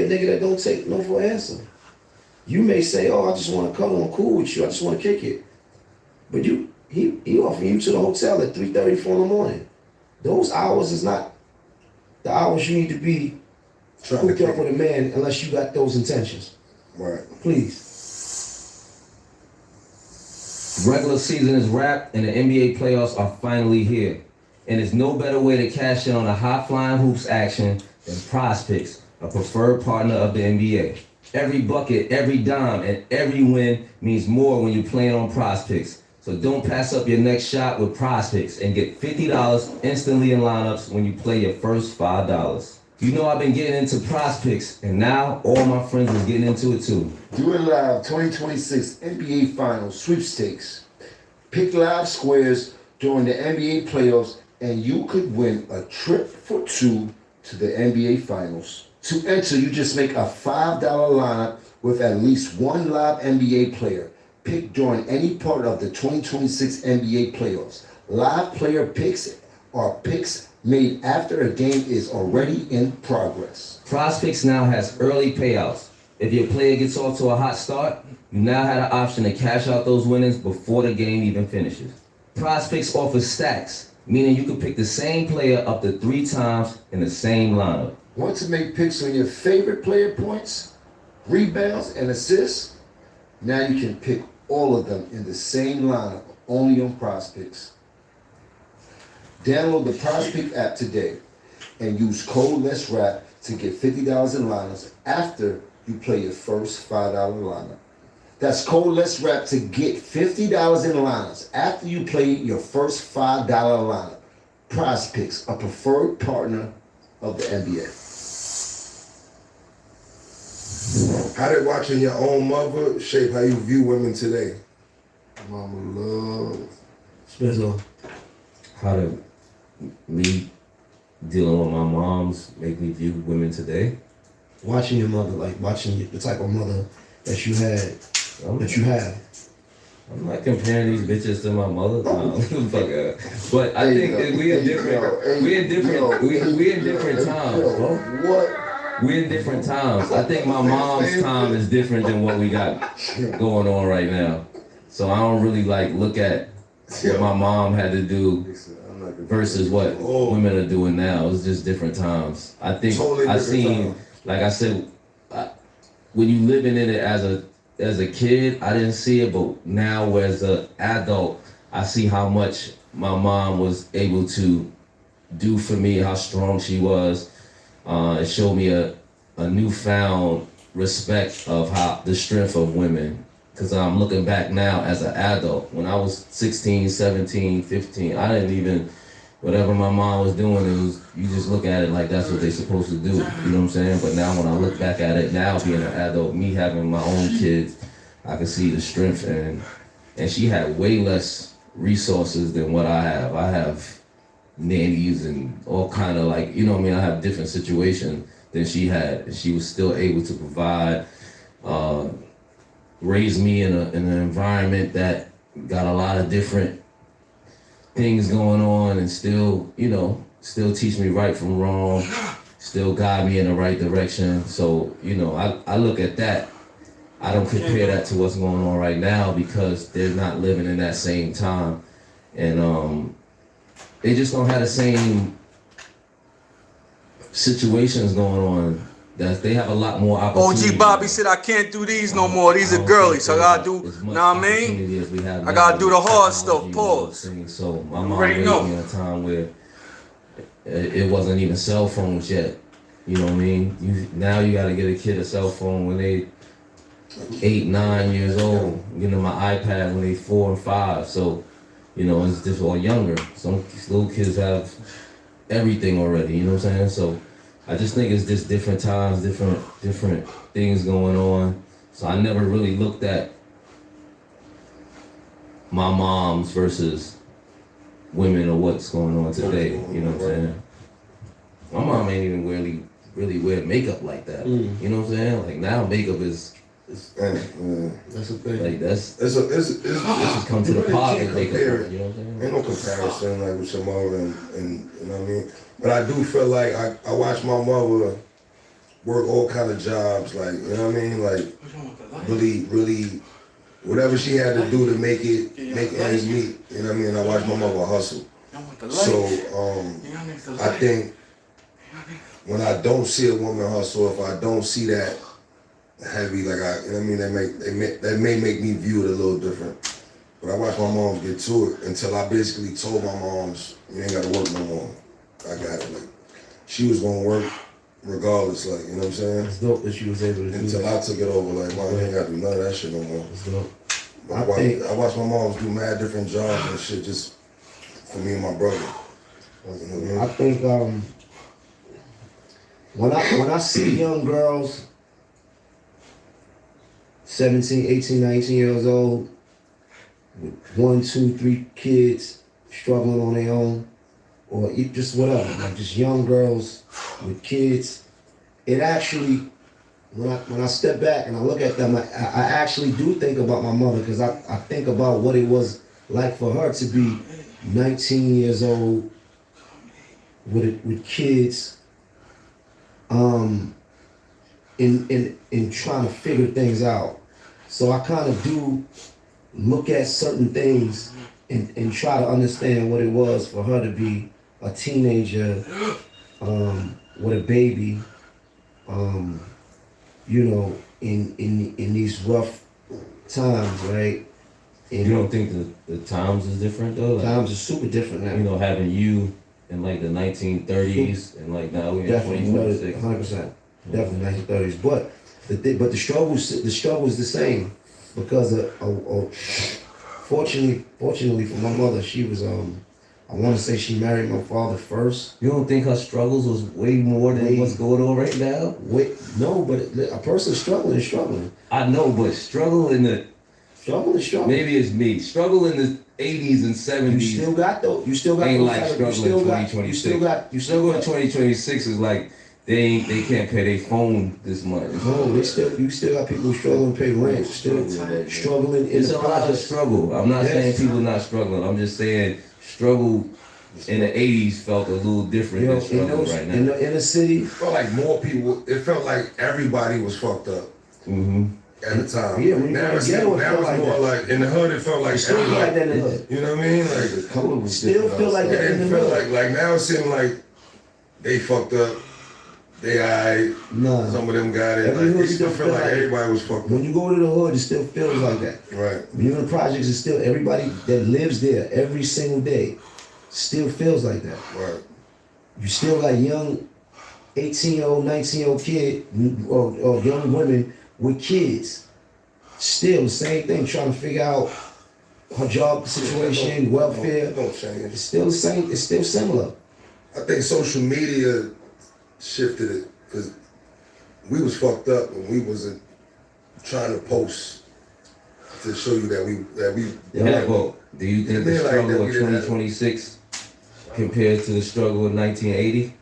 be a nigga that don't take no for an answer. You may say, oh, I just want to cuddle, I'm cool with you, I just want to kick it. But he offering you to the hotel at 3:30, 4 in the morning. Those hours is not the hours you need to be hooked up with a man unless you got those intentions. Right. Please. Regular season is wrapped and the NBA playoffs are finally here. And there's no better way to cash in on a high-flying hoops action than PrizePicks, a preferred partner of the NBA. Every bucket, every dime, and every win means more when you're playing on PrizePicks. So don't pass up your next shot with PrizePicks and get $50 instantly in lineups when you play your first $5. You know I've been getting into PrizePicks, and now all my friends is getting into it too. Do it live 2026 NBA Finals sweepstakes. Pick live squares during the NBA playoffs, and you could win a trip for two to the NBA Finals. To enter, you just make a $5 lineup with at least one live NBA player picked during any part of the 2026 NBA playoffs. Live player picks are picks made after a game is already in progress. PrizePicks now has early payouts. If your player gets off to a hot start, you now have the option to cash out those winnings before the game even finishes. PrizePicks offers stacks, meaning you can pick the same player up to 3 times in the same lineup. Want to make picks on your favorite player points, rebounds, and assists? Now you can pick all of them in the same lineup, only on PrizePicks. Download the PrizePicks app today and use code LetsRap to get $50 in lineups after you play your first $5 lineup. That's code LetsRap to get $50 in lineups after you play your first $5 lineup. PrizePicks, a preferred partner of the NBA. How did watching your own mother shape how you view women today? Mama love. Spizzo. How did me dealing with my moms make me view women today? Watching your mother, like watching the type of mother that you had, that you have. I'm not comparing these bitches to my mother. No, fuck her. But I think that we in different times, bro. What? We're in different times. I think my mom's time is different than what we got going on right now. So I don't really like look at what my mom had to do versus what women are doing now. It's just different times. I think I seen, like I said, when you living in it as a kid, I didn't see it, but now as an adult, I see how much my mom was able to do for me, how strong she was. It showed me a newfound respect of how the strength of women. Because I'm looking back now as an adult. When I was 16, 17, 15, I didn't even, whatever my mom was doing, it was, you just look at it like that's what they're supposed to do. You know what I'm saying? But now when I look back at it now, being an adult, me having my own kids, I can see the strength. And she had way less resources than what I have. I have nannies and all kind of like, you know what I mean? I have different situations than she had. And she was still able to provide, raise me in an environment that got a lot of different things going on and still, you know, still teach me right from wrong, still guide me in the right direction. So, you know, I look at that. I don't compare that to what's going on right now because they're not living in that same time. And they just don't have the same situations going on. That they have a lot more opportunities. OG Bobby said I can't do these no more. These are girlies. So I gotta do, know what I mean? I gotta do the hard stuff. Pause. So my mom raised me in a time where it wasn't even cell phones yet. You know what I mean? Now you gotta get a kid a cell phone when they 8, 9 years old. Give them my iPad when they 4 and 5. So, you know, it's just all younger. Some little kids have everything already. You know what I'm saying? So I just think it's just different times, different things going on. So I never really looked at my mom's versus women or what's going on today. You know what I'm saying? My mom ain't even really wear makeup like that. You know what I'm saying? Like now makeup is that's a thing. Like it's just come to the pot and makeup. You know what I'm saying? Ain't no comparison like with your mother and you know what I mean? But I do feel like I watch my mother work all kind of jobs, like, you know what I mean? Like, really, whatever she had to do to make ends meet, you know what I mean? I watched my mother hustle. So, I think when I don't see a woman hustle, if I don't see that heavy, like you know what I mean? That may make me view it a little different. But I watched my mom get to it until I basically told my moms, you ain't gotta work no more. I got it. Like, she was gonna work regardless, like, you know what I'm saying? It's dope that she was able to do Until that. I took it over, like, mom, you ain't gotta do none of that shit no more. It's dope. I watched my moms do mad different jobs and shit just for me and my brother. You know what I mean? I think when I see young girls, 17, 18, 19 years old, with 1, 2, 3 kids struggling on their own, or just whatever, like just young girls with kids, it actually, when I step back and I look at them, I actually do think about my mother, because I think about what it was like for her to be 19 years old with kids, in trying to figure things out. So I kind of do look at certain things and try to understand what it was for her to be a teenager, with a baby, you know, in these rough times, right? And You don't think the times is different though? Like, times are super different now. you know, having you in like the 1930s and like now we're in Definitely, 2026. 100%, definitely 1930s. But the struggle is the same, because fortunately for my mother, she was I want to say she married my father first. You don't think her struggles was way more than what's going on right now? No, but a person struggling is struggling. I know, but struggle in the Struggle is struggling. maybe it's me. Struggle in the 80s and 70s. You still got those. You still got ain't those. like struggling in 2026. You still Struggle got. in 2026 is like they can't pay their phone this month. No, you still got people struggling to pay rent. Still struggling in It's the a lot of projects. struggle. I'm not Yes. saying people not struggling. I'm just saying struggle in the 80s felt a little different You know, than struggle right in now. the inner city. It felt like more people, it felt like everybody was fucked up Mm-hmm. at the time. Yeah, when you now go it's, to ghetto, it now felt it's like more that. like, in the hood, it felt like It still feel like everybody. that in the hood. You know what I mean? Like, The color was Still different feel like outside. that. it in the felt hood. like now it seemed like they fucked up. They alright. Nah. Some of them got it. Every Like, hood it still still felt feel like like it. everybody was fucked When up. you go to the hood, it still feels like that. Right. When you're in the projects, it's still everybody that lives there every single day still feels like that. Right. You still got young 18-year-old, 19-year-old kid or young women with kids. Still the same thing, trying to figure out her job situation, welfare. Don't change. It's still the same, it's still similar. I think social media shifted it because we was fucked up and we wasn't trying to post to show you that we Yeah, well, do you think the Yeah, like struggle that of we didn't have- 2026 compared to the struggle of 1980?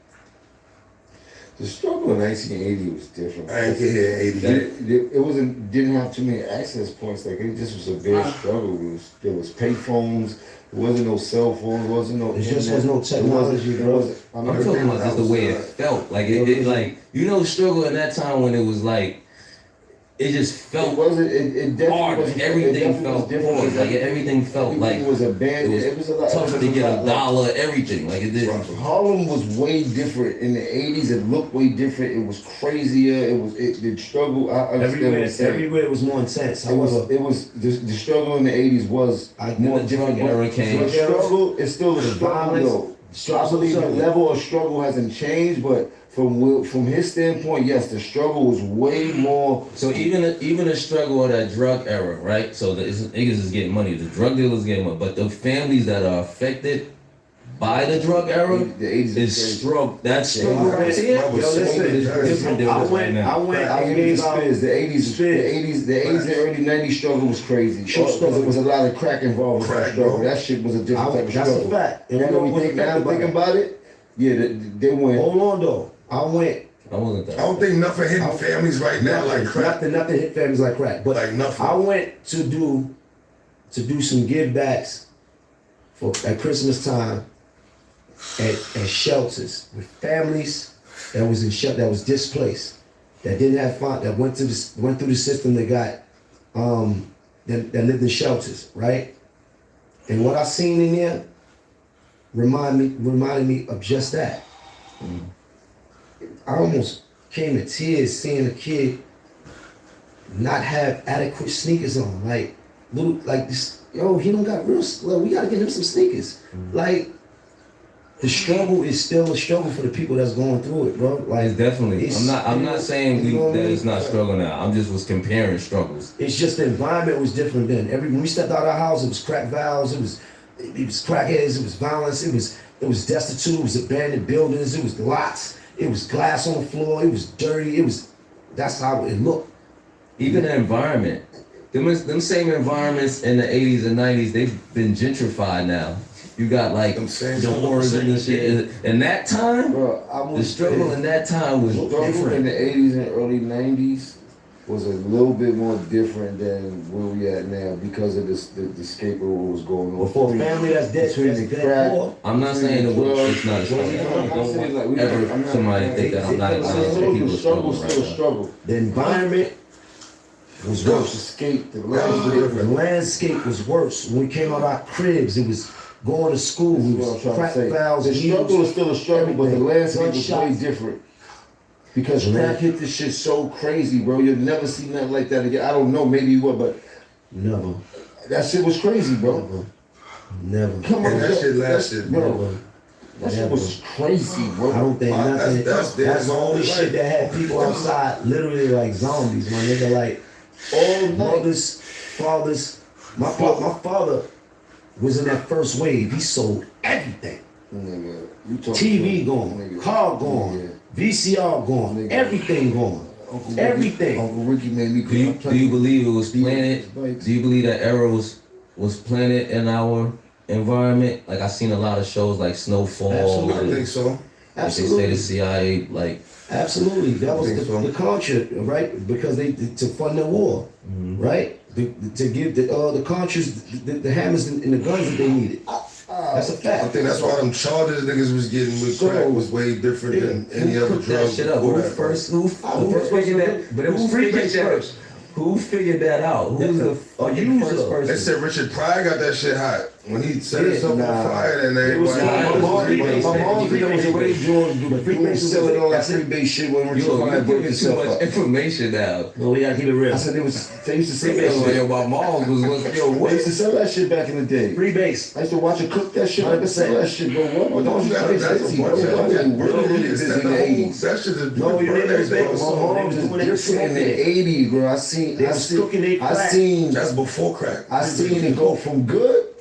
The struggle in 1980 was different. I ain't get here in 80. It didn't have too many access points. Like, it just was a big struggle. There was pay phones. There wasn't no cell phones. There wasn't no. There just internet. was no technology, There bro. wasn't- I'm talking about just the way it felt. Like it like you know, struggle in that time when it was like it just It felt wasn't. It definitely hard. was. Everything it definitely felt was different. hard. Like everything felt like Everything was abandoned. it It was a lot. tougher it to was get lot a like- dollar. Everything like it did. Harlem was way different in the 80s. It looked way different. It was crazier. The struggle. I understand what you're saying. Everywhere it was more intense. It was However, the struggle in the 80s was more the different. drug era But came. the struggle is still a The struggle violence, though. I believe the struggle. level of struggle hasn't changed, but from his standpoint, yes, the struggle was way more. So even the struggle of that drug era, right? So the niggas is getting money, the drug dealers getting money, but the families that are affected by the drug era The 80s is struggle. That struggle right Yo, here listen, is different than what's right now. I went, I I give you gave out. Spiz. The 80s and early 90s struggle was crazy. Because there was a lot of crack involved with that Crack, struggle. bro. That shit was a different type of That's a struggle. fact. And Now we that know we what's think now, affected by thinking that. about it, yeah, they went. Hold on though. I went. I wasn't I don't think nothing hitting families right now like crack. Nothing hit families like crack. But Like nothing. I went to do some give backs at Christmas time at shelters with families that was displaced. that didn't have fun, that went through the system, that got that lived in shelters, right? And what I seen in there reminded me of just that. I almost came to tears seeing a kid not have adequate sneakers on. Like this, yo, he don't got real. Well, we gotta get him some sneakers. Like, the struggle is still a struggle for the people that's going through it, bro. Like, It's definitely. I'm not saying that it's not struggle now. I'm just was comparing struggles. It's just the environment was different then. When we stepped out of our house, it was crack valves, it was crackheads, it was violence, it was destitute, it was abandoned buildings, it was lots, it was glass on the floor, it was dirty, that's how it looked. Even the environment, them same environments in the 80s and 90s, they've been gentrified now. You got like the wars and the shit. In that time, bro, the struggle in that time was different. In the 80s and early 90s was a little bit more different than where we at now because of the scape of what was going on. Well, for a family that's dead poor. I'm not saying it's not a struggle. Don't ever somebody think that I'm not acknowledging people's struggle right now. The environment was worse. The landscape was worse. When we came out of our cribs, it was going to school, it was crack valves. The struggle is still a struggle, but the landscape is way gunshots. Different. Because crack hit this shit so crazy, bro. You'll never see nothing like that again. I don't know, maybe you will, but never. That shit was crazy, bro. Never. Come on, that shit lasted, bro. That shit was crazy, bro. I don't think nothing. That's the only shit that had people outside literally like zombies, my nigga. Like, all mothers, fathers. My father was in that first wave. He sold everything. Nigga, TV gone, car gone, VCR gone, everything gone. Everything. Uncle Ricky made me Do you believe it was planted? Do you believe that era was planted in our environment? Like, I seen a lot of shows like Snowfall. Absolutely. I think so. Absolutely. They say the CIA, like. Absolutely. That was the culture, right? Because to fund the war, right? To give the Contras the hammers and the guns that they needed. That's a fact. I think that's why them charges niggas was getting with crack was way different than any other drug. Who figured that? But it was freebase first. Who figured that out? Who's the first person? They said Richard Pryor got that shit hot when he set himself on fire and everybody. My mom was already doing the freebase selling all that freebase shit when Richard Pryor broke himself too much up. information now. Well, we gotta keep it real. I said they used to say that shit. My mom was They used to sell that shit back in the day. Freebase. I used to watch her cook that shit. I could sell that shit, bro. What? Don't you got That's a bunch of really busy in the 80s. that shit is No, you didn't expect My mom was different in the 80s, bro. That's before crack. I seen it go from good.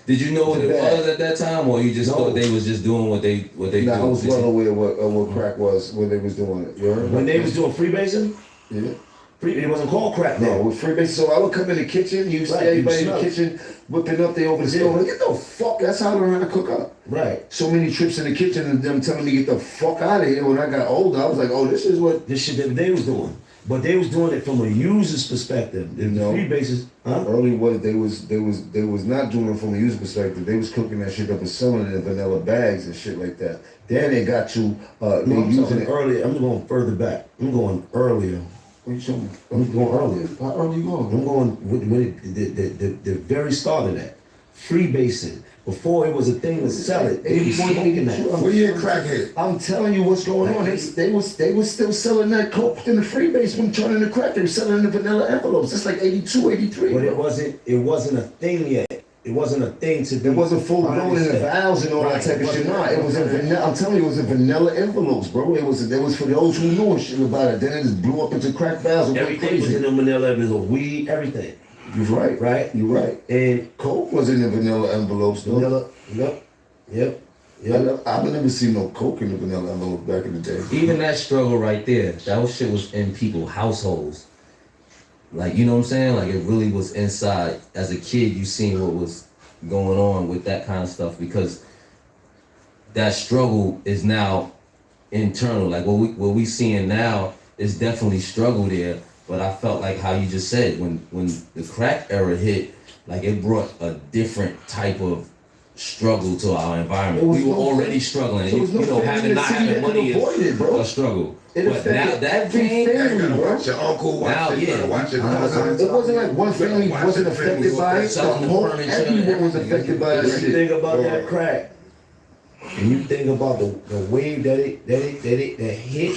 Did you know what it was at that time, or you just thought they was just doing what they do? I was well aware what crack was when they was doing it. You heard? When they was doing freebasing, Yeah. it wasn't called crack No, then. with freebase. So I would come in the kitchen. You see everybody in the kitchen whipping up. They open the stove. Get the fuck. That's how I learned how to cook up. Right. So many trips in the kitchen and them telling me get the fuck out of here. When I got older, I was like, oh, this is what. This shit that they was doing. But they was doing it from a user's perspective. The freebasers, Early was they was not doing it from a user perspective. They was cooking that shit up and selling it in vanilla bags and shit like that. Then they got to I'm using it earlier. I'm going further back. I'm going earlier. What you showing me? I'm going earlier. How early you going? I'm going with the very start of that. Freebasing. Before it was a thing to sell it. They was smoking that. Where you in crackhead? I'm telling you what's going on. They was still selling that coke in the freebase when turning the crack. They were selling the vanilla envelopes. That's like 82, 83. But it wasn't a thing yet. It wasn't a thing to do. It wasn't full blown in the valves and all that type of shit. Nah, it was in vanilla. I'm telling you, it was in vanilla envelopes, bro. It was for those who knew and shit about it. Then it just blew up into crack valves and went Everything was crazy. in the vanilla envelope. Weed, everything. You're right. Right? You're right. And Coke was in the vanilla envelopes, though. vanilla. Yep. I've never seen no coke in the vanilla envelope back in the day. Even that struggle right there, that shit was in people's households. Like, you know what I'm saying? Like, it really was inside. As a kid, you seen what was going on with that kind of stuff, because that struggle is now internal. Like, what we seeing now is definitely struggle there. But I felt like how you just said, when the crack era hit, like, it brought a different type of struggle to our environment. There was We were no already family- struggling. there was no family Having in the not city having that could money avoid it, bro. is a struggle. It But now affected that every came, Yeah, you family, gotta bro. watch your uncle, watch Now, it, you gotta yeah. watch your Uh-huh. cousins. It wasn't like one family Watch wasn't the family affected walk by that it. The selling the whole furniture, everyone was everything. affected by that If you shit. think about Bro. that crack, and you think about the wave that hit,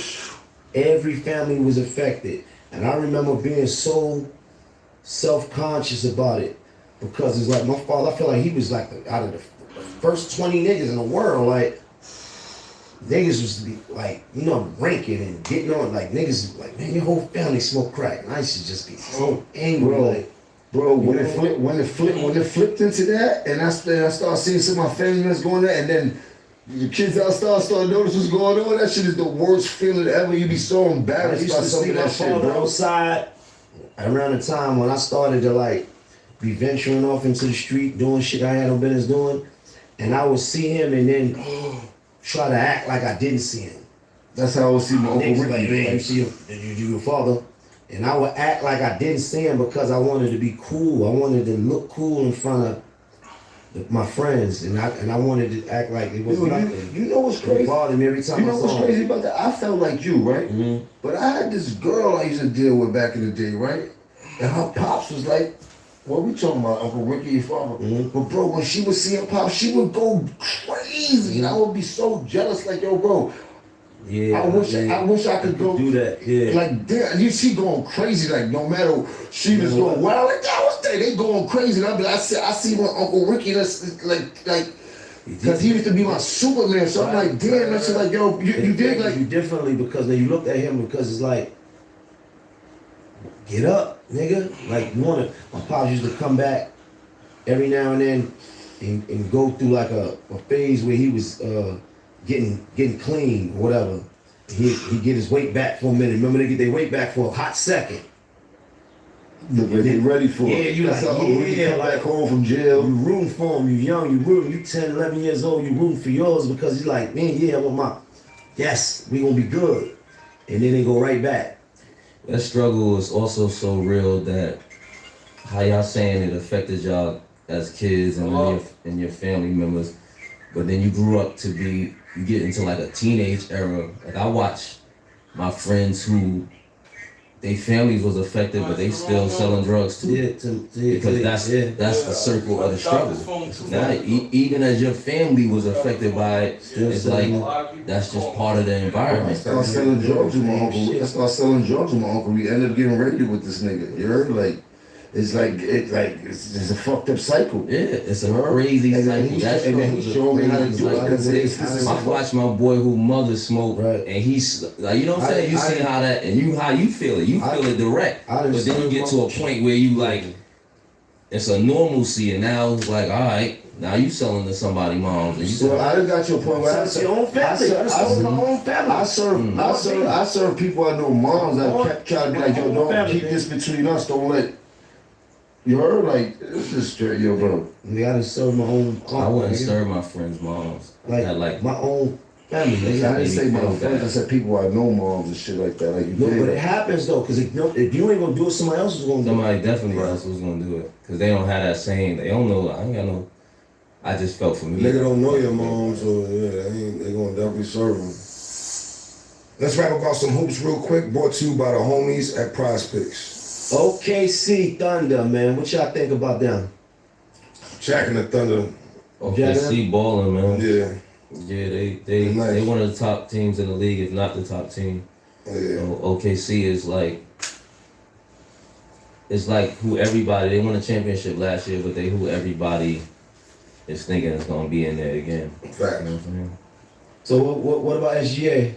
every family was affected. And I remember being so self-conscious about it because it's like my father. I feel like he was like out of the first 20 niggas in the world. Like niggas was like ranking and getting on. Like niggas like, man, your whole family smoke crack. And I used to just be so angry. Bro. Like, Bro, when it flipped into that, and I started seeing some of my family members going there, and then the kids outside start notice what's going on. That shit is the worst feeling ever. You be so I embarrassed used by to some see of my that shit, father bro. outside around the time when I started to like be venturing off into the street, doing shit I had no business doing, and I would see him and then try to act like I didn't see him. That's how I would see my Uncle Niggas Ricky. like, man, you like, see your father, and I would act like I didn't see him because I wanted to be cool. I wanted to look cool in front of my friends, and I wanted to act like it was Dude, nothing. you know what's It crazy? bothered me every time You know I what's saw him. crazy about that? I felt like you, right? Mhm. But I had this girl I used to deal with back in the day, right? And her pops was like, what we talking about, Uncle Ricky, your father? But bro, when she would see her pop, she would go crazy, and I would be so jealous. Like, yo, bro, Yeah, I wish I could go do that. Yeah. Like, damn, you see going crazy. Like, no matter she was You know going wild. Like, that was they going crazy. And I be like, I see my Uncle Ricky. That's like, because he used to be my Superman. So I'm like, damn, that's like, yo, you did like. you differently because then you looked at him because it's like, get up, nigga. Like you wanna. My pops used to come back every now and then and go through like a phase where he was getting clean or whatever. He get his weight back for a minute. Remember they get their weight back for a hot second. Look like they ready for Yeah, it. you That's like, how Uncle Ricky yeah, come like- back home from jail. You rooting for him, you young, you 10, 11 years old, you rooting for yours because he's like, man, yeah, I want my, yes, we gonna be good. And then they go right back. That struggle is also so real that how y'all saying it affected y'all as kids and your family members, but then you grew up to be, you get into like a teenage era. Like I watched my friends who their families was affected, but they still selling drugs too. Yeah, Because that's the circle of the struggle. Now, even as your family was affected by it, it's like that's just part of the I environment. started selling drugs with my uncle. I started selling drugs with my uncle. We ended up getting ready with this nigga. You heard? Like, it's a fucked up cycle. Yeah, it's a crazy And then cycle. he- That and then he struggle showed me is a how to crazy do it, cycle. 'cause it's- I watched my boy who mother smoked, Right. and he's like, you know what I'm saying? You see how that, and how you feel it. You feel it direct, I but then you get to a point where you like, it's a normalcy, and now it's like, all right, now you selling to somebody moms, and you So I done got to a point where That's your own family. I serve people I know moms that try to be like, yo, Own don't family, keep man. this between us. Don't let. You heard? Like, this is straight, yo, bro. I gotta serve my own. I wouldn't nigga. serve my friends' moms. like my own family. Nigga, I Nigga. didn't say my feel friends. bad. I said people I know moms and shit like that. Like, you No, did. but it happens though, because if you ain't gonna do it, somebody else is gonna do it. Somebody definitely else was gonna do it, cause they don't have that same. They don't know. I ain't got no. I just felt for me. Nigga don't know your mom, so yeah, they gonna definitely serve them. Let's rap about some hoops real quick, brought to you by the homies at Prize Picks. OKC Thunder, man. What y'all think about them? Jack and the Thunder, OKC balling, man. yeah, Yeah, they Nice. one of the top teams in the league, if not the top team. yeah. So OKC is like, it's like who everybody, they won a championship last year, but they who everybody is thinking is gonna be in there again. You know Fact. what I'm saying? So what about SGA?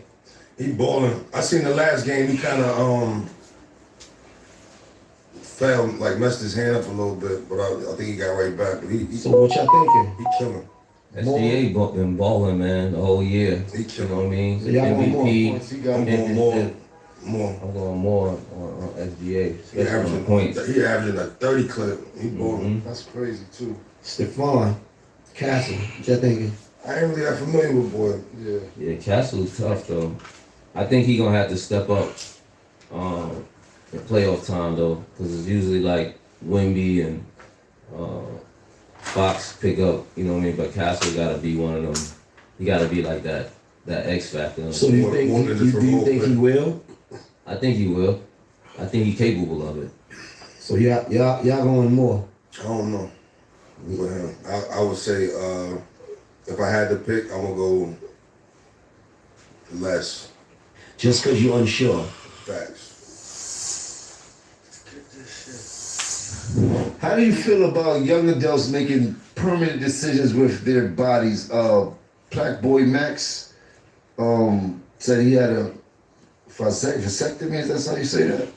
He balling. I seen the last game. He kind of fell, like messed his hand up a little bit, but I think he got right back. But he So what y'all thinking? killing. SGA been balling, man, the whole year. He You killing. know what I mean? So y'all want more MVP. Once he got I'm going more. I'm going more on SGA, He especially on the averaging points. He averaging a 30 clip. He balling. Mhm. That's crazy too. Stephon Castle. What y'all thinking? I ain't really that familiar with boy. Yeah. Yeah, Castle's tough though. I think he gonna have to step up in playoff time though, because it's usually like Wemby and Fox pick up, you know what I mean? But Castle gotta be one of them. He gotta be like that X factor. So do you think he will? I think he will. I think he's capable of it. So y'all going more? I don't know. But I would say if I had to pick, I'm gonna go less. Just because you're unsure. Facts. How do you feel about young adults making permanent decisions with their bodies? Black Boy Max said he had a vasectomy. Is that how you say that?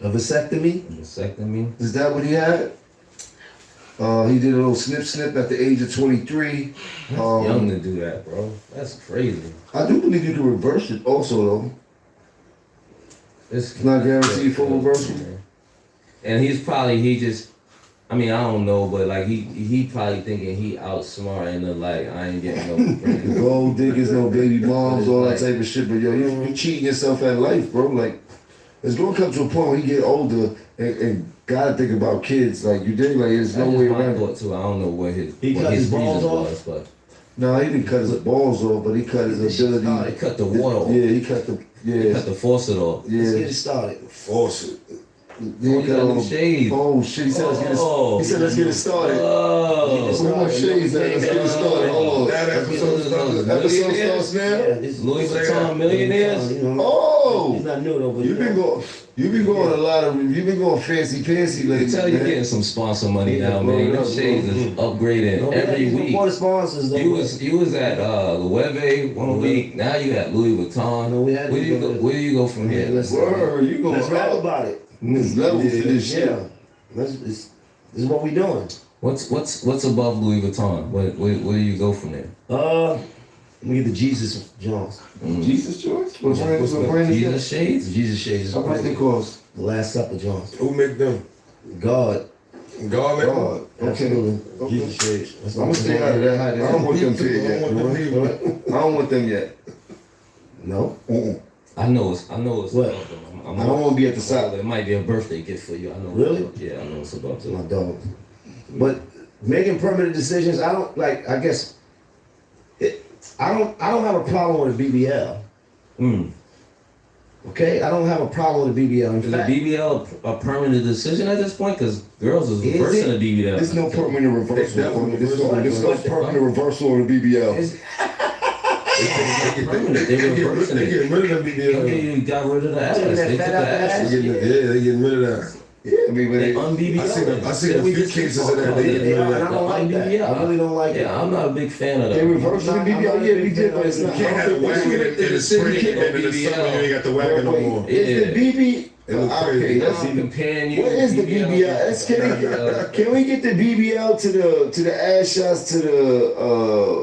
A vasectomy? Vasectomy? Is that what he had? He did a little snip at the age of 23. Young to do that, bro. That's crazy. I do believe you can reverse it also, though. It's not guaranteed for reversal. And he I don't know, but like he probably thinking he outsmarting the like I ain't getting no Gold diggers, no baby moms, all that type of shit. But yo, you cheating yourself at life, bro. Like, it's gonna come to a point when you get older and gotta think about kids. Like, you dig? Like, there's no way around it. Too. I don't know what his balls off? was, but No, he didn't cut his balls off, but he cut his ability. he cut the water off. Yeah, he cut the He cut the faucet off. Let's get yeah. it started. Force it. He got them shades. Oh shit! He said let's get it. He said let's get it started. Oh, Where my shades at? Let's get it started. Hold on. That episode started. Episode starts now. Yeah, this is Louis Vuitton millionaires. You know, Oh, it's not new though, but you've been going fancy lately. I tell you, man. getting some sponsor money now, man. Them shades is upgrading No, every week. Before the sponsors, though. You was at Loewe one week. Now you at Louis Vuitton. No, we had Where to do you go go? to- Where do you go from here? Word, you go Let's rap out. about it. Next level for this shit. Yeah, this is what we doing. What's above Louis Vuitton? Where do you go from there? Let me get the Jesus Jones. Jesus choice? What brand is that? Jesus shades. The Jesus shades. How much they cost? The Last Supper Jones. Who make them? God. God make them? God. Absolutely. Okay. Jesus shades. That's I'm gonna stay out of that. I don't want them to yet. I don't want them either. I don't want them yet. No. Uh-uh. I know it's What? above them. I don't want to be at the side. It might be a birthday gift for you. I know. Really? Yeah, I know it's above My them. dog. But making permanent decisions, I don't like. I guess I don't have a problem with a BBL. Okay, I don't have a problem with a BBL. In Is a fact, BBL a permanent decision at this point? Because girls is Is reversing it? a BBL. There's no permanent reversal. definitely There's no reversal. permanent reversal on the BBL. it's- Permanent. They reversing They it. getting rid of them BBL. You got rid of the ass. Taking that They took fat the out the ass. ass? They getting rid of that. Yeah, I mean, but They it, un-BBL. I seen a few cases of that. They Yeah, getting rid of and I that. don't like that. I really don't like it. Yeah, I'm not a big fan of that. they reverse the BBL. Yeah, we did, but it's You not. can't have the wagon in the spring and in the summer you ain't got the wagon no more. Is the BB? It was Okay, crazy. that's I'm comparing you. what is the BBL? Can we get the BBL to the ass shots to the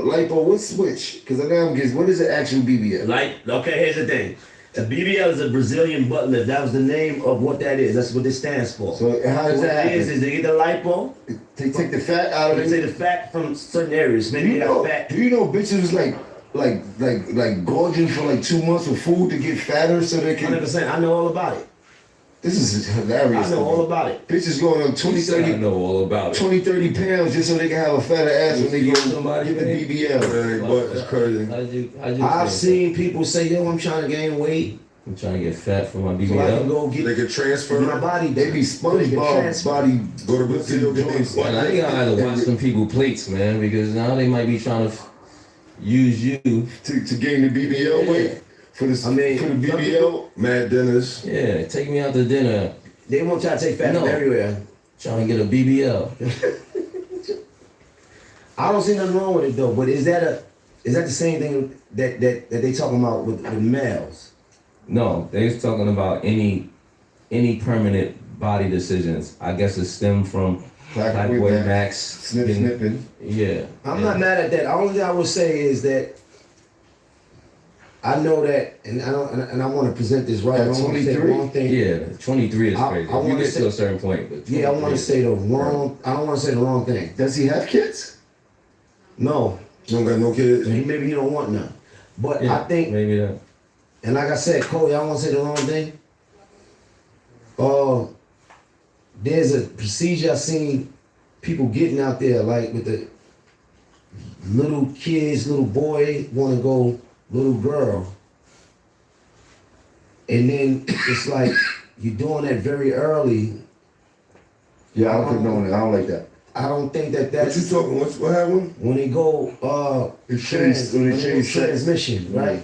lipo? What's switch? Because I know I'm guessing. What is the actual BBL? Okay, here's the thing. A BBL is a Brazilian butt lift. That was the name of what that is. That's what it stands for. So how does what that it is happen? they get the lipo. They take the fat out of They it. say the fat from certain areas. Do Maybe you they know? got fat. Do you know bitches was like gorging for like 2 months with food to get fatter so they can? 100%. I know all about it. This is hilarious. I know all about it. Bitches going on 20, I 30, know all about it. 20, 30 pounds just so they can have a fatter ass when they go Somebody get the man. BBL. Man, but it's crazy. How'd you I've say seen people say, yo, I'm trying to gain weight that? I'm trying to get fat for my so I can BBL. go They get can transfer. my body. They be SpongeBob body. Go to Brazil, get these. And I think I had to watch them people plates, man, because now they might be trying to use you. to gain the BBL weight for the I mean, for the some BBL. Mad dinners. Yeah, take me out to dinner. They won't try to take fat from No. everywhere. Trying to get a BBL. I don't see nothing wrong with it though. But is that the same thing that they talking about with males? No, they was talking about any permanent body decisions. I guess it stemmed from Black Boy Boy Max. snipping. Yeah. I'm not mad at that. The only thing I would say is that I know that, and I want to present this right. I don't want to say the 23? wrong thing. Yeah, 23 is I- crazy. I You wanna get say- to a certain point, but Yeah, I want to 23 say the wrong. I don't want to say the wrong thing. Does he have kids? No, You don't got no kids. maybe he don't want none. But Yeah, I think, maybe that. and like I said, Cody, I don't want to say the wrong thing. There's a procedure I seen people getting out there like with the little kids, little boy want to go little girl, and then it's like you're doing that very early. Yeah, I don't condone it. I don't like that. I don't think that What that's you talking? What happened? when they go It changed when they changed sex. transmission, right?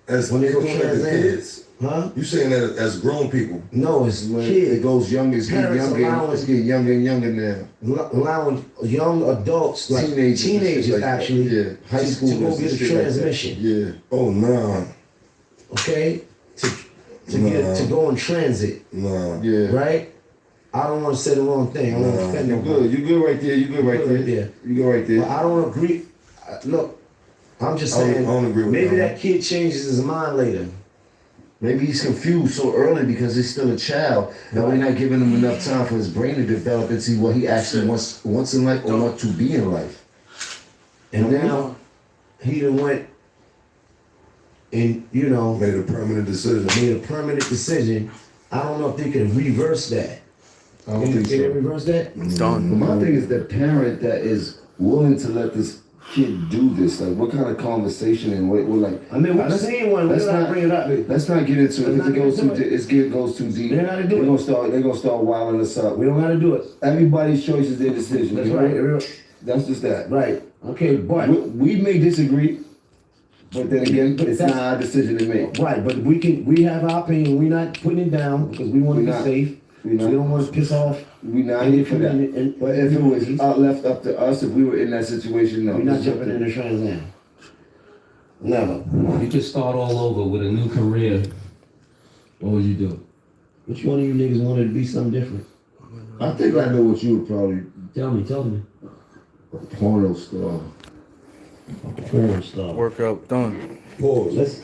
As When they go doing that to trans in. kids? Huh? You saying that as grown people? No, it's When kids. it goes younger, it's getting Parents younger. allowing- It's getting younger and younger now. Allowing young adults, like Teenagers and teenagers shit like that. actually, Yeah, high to schoolers go and get a shit like that. transmission. Yeah. Oh nah, Okay, to Nah. get to go in transit, nah. Yeah. right? I don't want to say the wrong thing. I don't want to offend You nobody. good. You good right there. You good right Good there. right there. You good right there. But I don't agree. Look, I'm just I don't- saying. I don't agree with maybe that. that kid changes his mind later. Maybe he's confused so early because he's still a child that we're not giving him enough time for his brain to develop and see what he actually wants in life or wants to be in life. And now he done went and Made a permanent decision. made a permanent decision. I don't know if they can reverse that. I don't think Can they so. reverse that? It's done. But my thing is the parent that is willing to let this kid do this. Like, what kind of conversation and what like? I mean, we're let's- seeing one. let's We're not not bringing it up. Let's not get into it Let's because not it goes get too. into It goes too deep. They're not gonna do it. They're gonna start wilding us up. We don't gotta do it. Everybody's choice is their decision. That's you know? right. That's just that. Right. Okay, but We may disagree, but then again, it's That's- not our decision to make. right, but we have our opinion. We're not putting it down because we want to We're be not. safe. We We not. don't want to piss off. We not any here for that. community- But if it was left up to us, if we were in that situation, no. We're not jumping in the Trans Am. Never. You could start all over with a new career. What would you do? Which one of you niggas wanted to be something different? I think I know what you would probably Tell me. porno star. Porn star. Workout done. Pause. Let's.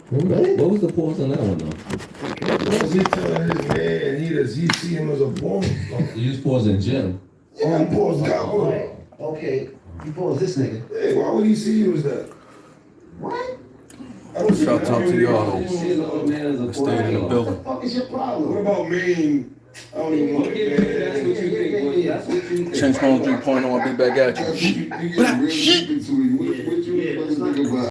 What was the pause on that one though? What was he telling his man? He see him as a porn star. You just pause in gym. Yeah, I'm paused Right. out. Okay. You pause this nigga. Hey, why would he see you as that? What? I don't see Shout that. out to y'all. You see the old man as a Stayed in the What building. the fuck is your problem? What about Maine? I don't even want to Okay, that's what you think. Well, that's what you think. CHINXXXBUNDLES3.0, I'll be back at you. You get real deep into it. What you think about?